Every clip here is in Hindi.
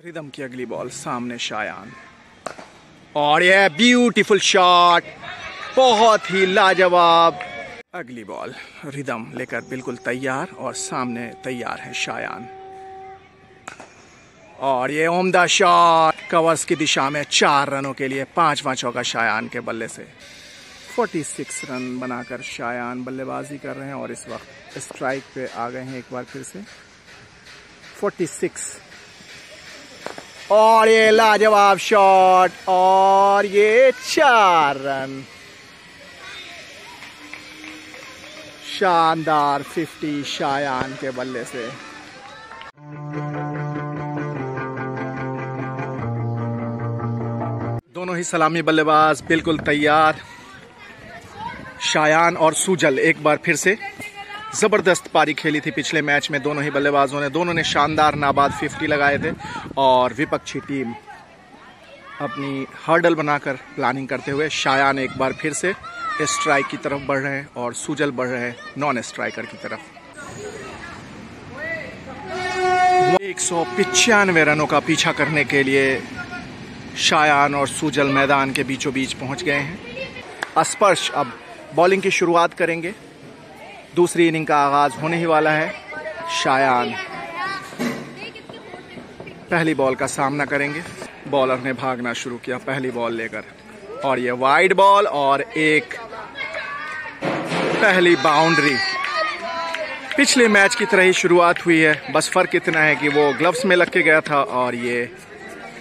रिदम की अगली बॉल, सामने शायान, और ये ब्यूटीफुल शॉट, बहुत ही लाजवाब। अगली बॉल रिदम लेकर बिल्कुल तैयार, और सामने तैयार है शायान, और ये उम्दा शॉट कवर्स की दिशा में 4 रनों के लिए 5वां चौका शायान के बल्ले से। 46 रन बनाकर शायान बल्लेबाजी कर रहे हैं और इस वक्त स्ट्राइक पे आ गए हैं एक बार फिर से। 46, और ये लाजवाब शॉट, और ये 4 रन। शानदार 50 शायान के बल्ले से। दोनों ही सलामी बल्लेबाज बिल्कुल तैयार। शायान और सुजल एक बार फिर से जबरदस्त पारी खेली थी पिछले मैच में दोनों ही बल्लेबाजों ने। दोनों ने शानदार नाबाद 50 लगाए थे, और विपक्षी टीम अपनी हर्डल बनाकर प्लानिंग करते हुए शायान एक बार फिर से स्ट्राइक की तरफ बढ़ रहे हैं और सुजल बढ़ रहे हैं नॉन स्ट्राइकर की तरफ। 195 रनों का पीछा करने के लिए शायान और सुजल मैदान के बीचों बीच पहुंच गए हैं। स्पर्श अब बॉलिंग की शुरुआत करेंगे। दूसरी इनिंग का आगाज होने ही वाला है। शायान पहली बॉल का सामना करेंगे। बॉलर ने भागना शुरू किया पहली बॉल लेकर, और ये वाइड बॉल और एक पहली बाउंड्री। पिछले मैच की तरह ही शुरुआत हुई है, बस फर्क इतना है कि वो ग्लव्स में लग के गया था और ये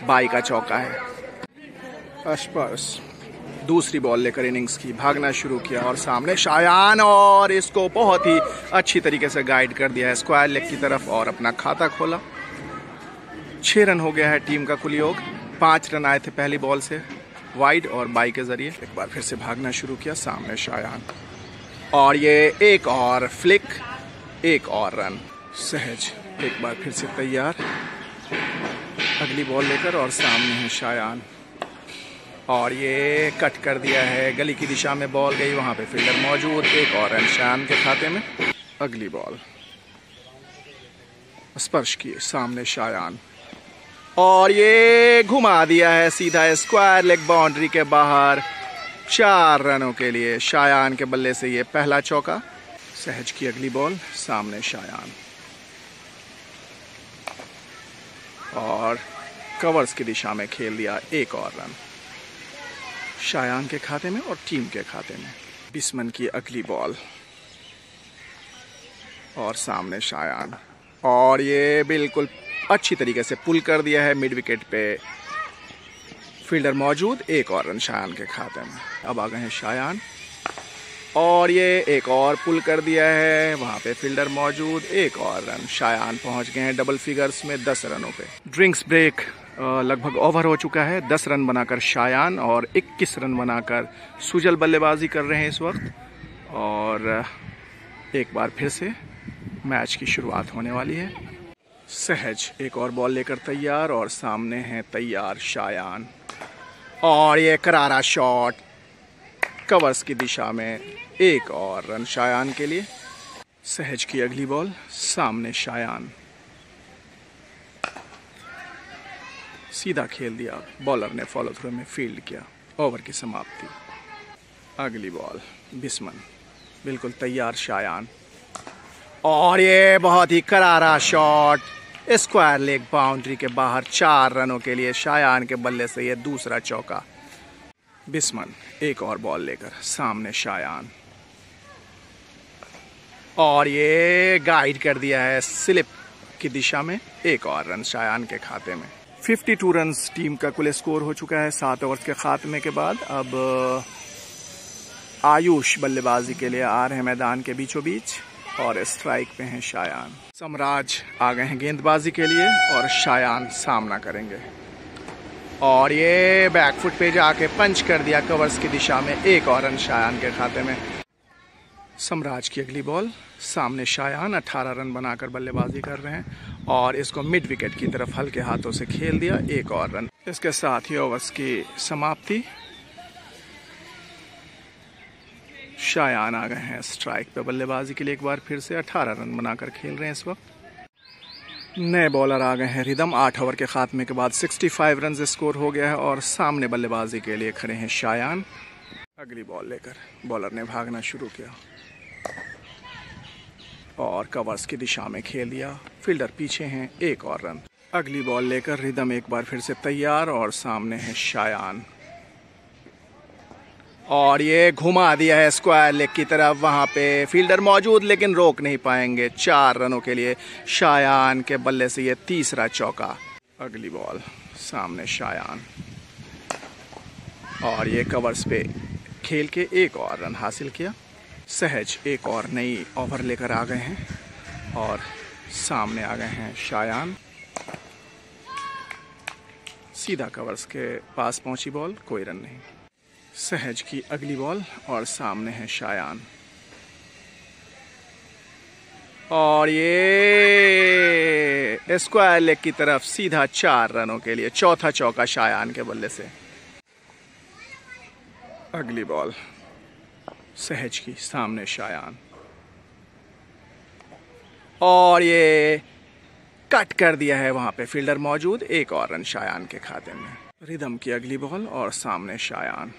बाई का चौका है। स्पर्श दूसरी बॉल लेकर इनिंग्स की भागना शुरू किया, और सामने शायान, और इसको बहुत ही अच्छी तरीके से गाइड कर दिया है स्क्वायर लेग की तरफ और अपना खाता खोला। 6 रन हो गया है टीम का कुल योग। 5 रन आए थे पहली बॉल से वाइड और बाई के जरिए। एक बार फिर से भागना शुरू किया, सामने शायान, और ये एक और फ्लिक, एक और रन। सहज एक बार फिर से तैयार अगली बॉल लेकर, और सामने है शायान, और ये कट कर दिया है गली की दिशा में बॉल गई, वहां पे फील्डर मौजूद। एक और रन शायान के खाते में। अगली बॉल स्पर्श किए, सामने शायान, और ये घुमा दिया है सीधा स्क्वायर लेग बाउंड्री के बाहर। 4 रनों के लिए शायान के बल्ले से ये पहला चौका। सहज की अगली बॉल, सामने शायान, और कवर्स की दिशा में खेल दिया एक और रन शायान के खाते में और टीम के खाते में। बिस्मन की अगली बॉल, और सामने शायान, और ये बिल्कुल अच्छी तरीके से पुल कर दिया है मिड विकेट पे, फील्डर मौजूद। एक और रन शायान के खाते में। अब आ गए हैं शायान, और ये एक और पुल कर दिया है, वहां पे फील्डर मौजूद। एक और रन। शायान पहुंच गए हैं डबल फिगर्स में 10 रनों पे। ड्रिंक्स ब्रेक लगभग ओवर हो चुका है। 10 रन बनाकर शायान और 21 रन बनाकर सुजल बल्लेबाजी कर रहे हैं इस वक्त, और एक बार फिर से मैच की शुरुआत होने वाली है। सहज एक और बॉल लेकर तैयार, और सामने है तैयार शायान, और ये करारा शॉट कवर्स की दिशा में। एक और रन शायान के लिए। सहज की अगली बॉल, सामने शायान, सीधा खेल दिया, बॉलर ने फॉलो थ्रू में फील्ड किया। ओवर की समाप्ति। अगली बॉल बिस्मन, बिल्कुल तैयार शायान, और ये बहुत ही करारा शॉट स्क्वायर लेग बाउंड्री के बाहर। 4 रनों के लिए शायान के बल्ले से ये दूसरा चौका। बिस्मन एक और बॉल लेकर, सामने शायान, और ये गाइड कर दिया है स्लिप की दिशा में। एक और रन शायान के खाते में। 52 रन टीम का कुल स्कोर हो चुका है 7 ओवर के खात्मे के बाद। अब आयुष बल्लेबाजी के लिए आ रहे हैं मैदान के बीचों बीच, और स्ट्राइक पे हैं शायान। सम्राज आ गए हैं गेंदबाजी के लिए, और शायान सामना करेंगे, और ये बैकफुट पे जाके पंच कर दिया कवर्स की दिशा में। एक और रन शायान के खाते में। सम्राज की अगली बॉल, सामने शायान 18 रन बनाकर बल्लेबाजी कर रहे हैं, और इसको मिड विकेट की तरफ हल्के हाथों से खेल दिया। एक और रन। इसके साथ ही ओवर्स की समाप्ति। शायान आ गए हैं स्ट्राइक पे बल्लेबाजी के लिए एक बार फिर से। 18 रन बनाकर खेल रहे हैं इस वक्त। नए बॉलर आ गए हैं रिदम। 8 ओवर के खात्मे के बाद 65 रन स्कोर हो गया है और सामने बल्लेबाजी के लिए खड़े हैं शायान। अगली बॉल लेकर बॉलर ने भागना शुरू किया और कवर्स की दिशा में खेल दिया। फील्डर पीछे हैं, 1 और रन। अगली बॉल लेकर रिदम एक बार फिर से तैयार और सामने है शायान और ये घुमा दिया है स्क्वायर लेग की तरफ। वहां पे फील्डर मौजूद लेकिन रोक नहीं पाएंगे। 4 रनों के लिए शायान के बल्ले से ये तीसरा चौका। अगली बॉल सामने शायान और ये कवर्स पे खेल के 1 और रन हासिल किया। सहज एक और नई ओवर लेकर आ गए हैं और सामने आ गए हैं शायान। सीधा कवर्स के पास पहुंची बॉल, कोई रन नहीं। सहज की अगली बॉल और सामने है शायान और ये स्क्वायर लेग की तरफ सीधा 4 रनों के लिए चौथा चौका शायान के बल्ले से। अगली बॉल सहज की, सामने शायान और ये कट कर दिया है। वहां पे फील्डर मौजूद, 1 और रन शायान के खाते में। रिदम की अगली बॉल और सामने शायान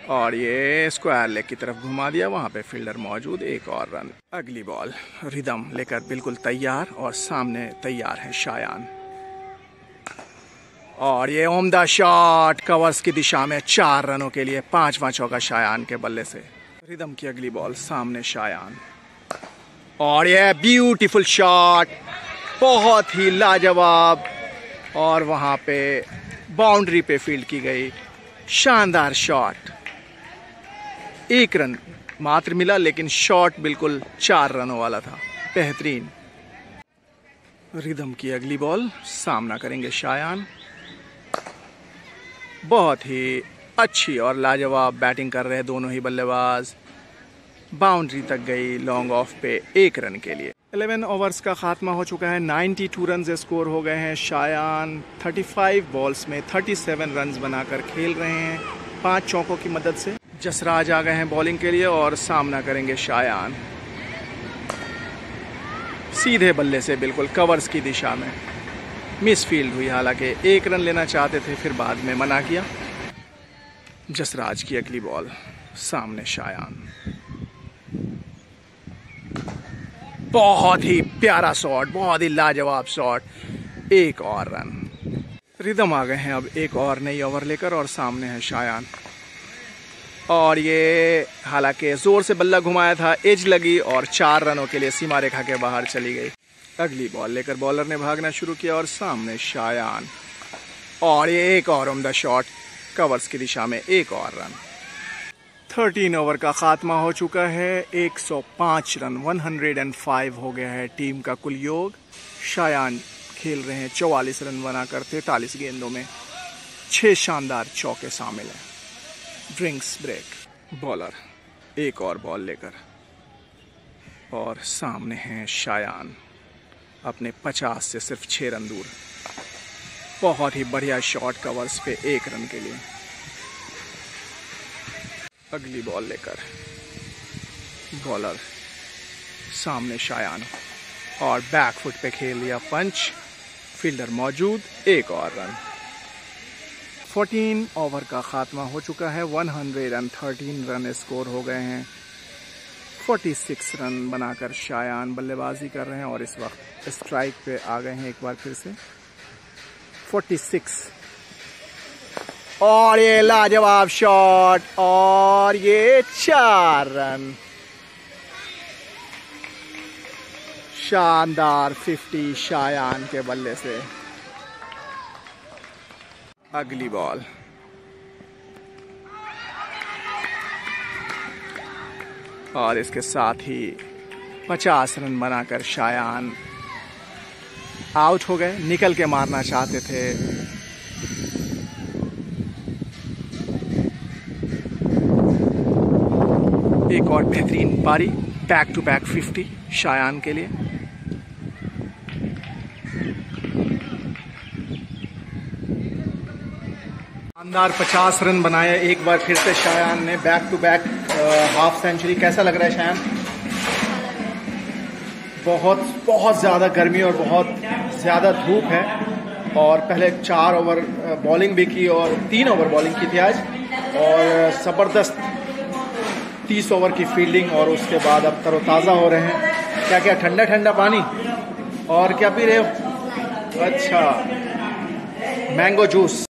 और ये स्क्वायर लेग की तरफ घुमा दिया। वहां पे फील्डर मौजूद, 1 और रन। अगली बॉल रिदम लेकर बिल्कुल तैयार और सामने तैयार है शायान और ये उम्दा शॉट कवर्स की दिशा में 4 रनों के लिए 5वां चौका शायान के बल्ले से। रिदम की अगली बॉल, सामने शायान और ये ब्यूटीफुल शॉट, बहुत ही लाजवाब और वहां पे बाउंड्री पे फील्ड की गई शानदार शॉट। 1 रन मात्र मिला लेकिन शॉट बिल्कुल 4 रनों वाला था, बेहतरीन। रिदम की अगली बॉल, सामना करेंगे शायान। बहुत ही अच्छी और लाजवाब बैटिंग कर रहे हैं दोनों ही बल्लेबाज। बाउंड्री तक गई लॉन्ग ऑफ पे 1 रन के लिए। 11 ओवर्स का खात्मा हो चुका है। 92 रन स्कोर हो गए हैं। शायान 35 बॉल्स में 37 रन बनाकर खेल रहे हैं 5 चौकों की मदद से। जसराज आ गए हैं बॉलिंग के लिए और सामना करेंगे शायान। सीधे बल्ले से बिल्कुल कवर्स की दिशा में मिस फील्ड हुई, हालांकि 1 रन लेना चाहते थे, फिर बाद में मना किया। जसराज की अगली बॉल, सामने शायान। बहुत ही प्यारा शॉट, बहुत ही लाजवाब शॉट, 1 और रन। रिदम आ गए हैं अब एक और नई ओवर लेकर और सामने है शायान और ये हालांकि जोर से बल्ला घुमाया था, एज लगी और 4 रनों के लिए सीमा रेखा के बाहर चली गई। अगली बॉल लेकर बॉलर ने भागना शुरू किया और सामने शायान और ये 1 और उम्दा शॉट कवर्स की दिशा में 1 और रन। 13 ओवर का खात्मा हो चुका है। 105 रन 105 हो गया है टीम का कुल योग। शायान खेल रहे हैं 44 रन बनाकर 43 गेंदों में। 6 शानदार चौके शामिल हैं। Drinks break. बॉलर एक और बॉल लेकर और सामने हैं शायान अपने 50 से सिर्फ 6 रन दूर। बहुत ही बढ़िया शॉट कवर्स पे 1 रन के लिए। अगली बॉल लेकर बॉलर सामने शायान और बैक फुट पे खेल लिया पंच। फील्डर मौजूद, 1 और रन। 14 ओवर का खात्मा हो चुका है। 113 रन स्कोर हो गए हैं। 46 रन बनाकर शायान बल्लेबाजी कर रहे हैं और इस वक्त स्ट्राइक पे आ गए हैं एक बार फिर से। 46 और ये लाजवाब शॉट और ये 4 रन। शानदार 50 शायान के बल्ले से। अगली बॉल और इसके साथ ही 50 रन बनाकर शायान आउट हो गए। निकल के मारना चाहते थे। एक और बेहतरीन पारी, बैक टू बैक 50 शायान के लिए। शानदार 50 रन बनाए एक बार फिर से शायान ने, back to back half century. कैसा लग रहा है शायान? बहुत बहुत ज़्यादा गर्मी और बहुत ज़्यादा धूप है। और पहले 4 ओवर बॉलिंग भी की और 3 ओवर बॉलिंग की थी आज, और ज़बरदस्त 30 ओवर की फील्डिंग। और उसके बाद अब तरोताज़ा हो रहे हैं। क्या क्या ठंडा ठंडा पानी, और क्या पी रहे हो? अच्छा, मैंगो जूस।